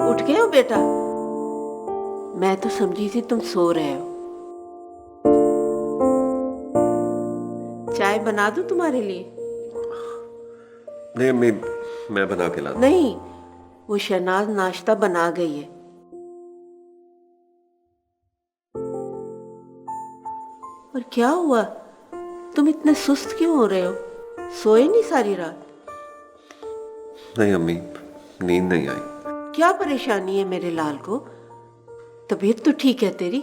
उठ गए हो बेटा? मैं तो समझी थी तुम सो रहे हो। चाय बना दूं तुम्हारे लिए? नहीं अम्मी, मैं बना के लाता हूं। नहीं, वो शहनाज नाश्ता बना गई है। और क्या हुआ, तुम इतने सुस्त क्यों हो रहे हो? सोए नहीं सारी रात? नहीं अम्मी, नींद नहीं आई। क्या परेशानी है मेरे लाल को? तबीयत तो ठीक है तेरी?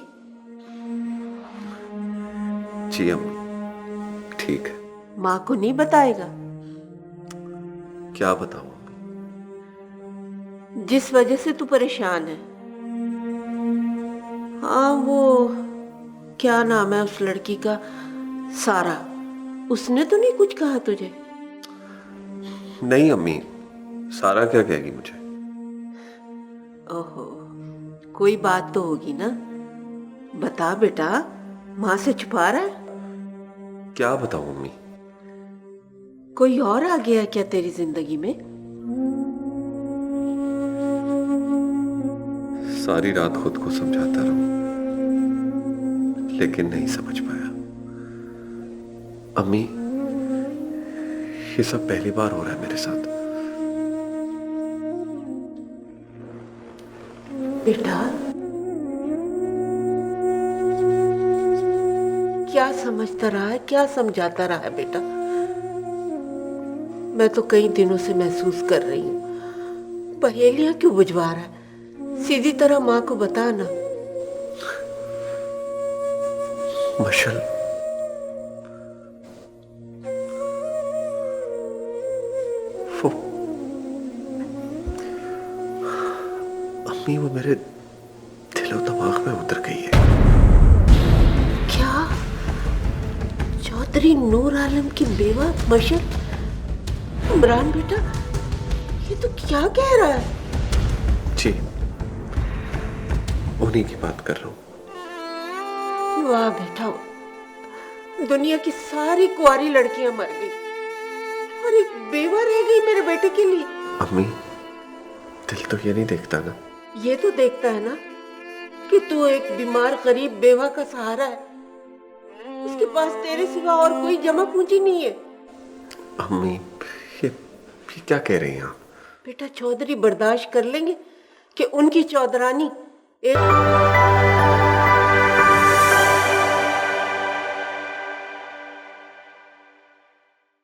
जी अम्मी, ठीक है। माँ को नहीं बताएगा? क्या बताऊं अम्मी? जिस वजह से तू परेशान है। हाँ, वो क्या नाम है उस लड़की का, सारा, उसने तो नहीं कुछ कहा तुझे? नहीं अम्मी, सारा क्या कहेगी मुझे? ओहो, कोई बात तो होगी ना, बता बेटा, माँ से छुपा रहा है? क्या बताऊं अम्मी? कोई और आ गया है क्या तेरी जिंदगी में? सारी रात खुद को समझाता रहा, लेकिन नहीं समझ पाया। अम्मी, ये सब पहली बार हो रहा है मेरे साथ। बेटा, क्या समझता रहा है, क्या समझाता रहा है बेटा? मैं तो कई दिनों से महसूस कर रही हूँ, पहेलियां क्यों बुझवा रहा है? सीधी तरह माँ को बता ना। मशल, वो अम्मी, वो मेरे दिलो दिमाग में उतर गई है। क्या? चौधरी नूर आलम की बेवा मशल? इमरान बेटा, ये तो क्या कह रहा है? जी, उन्हीं की बात कर रहा हूं। वाह बेटा, दुनिया की सारी कुंवारी लड़कियां मर गई और एक बेवा रह गई मेरे बेटे के लिए। अम्मी, दिल तो ये नहीं देखता ना। ये तो देखता है ना कि तू एक बीमार गरीब बेवा का सहारा है, उसके पास तेरे सिवा और कोई जमा पूंजी नहीं है। अम्मी, ये क्या कह रही हैं आप? बेटा, चौधरी बर्दाश्त कर लेंगे कि उनकी चौधरानी एक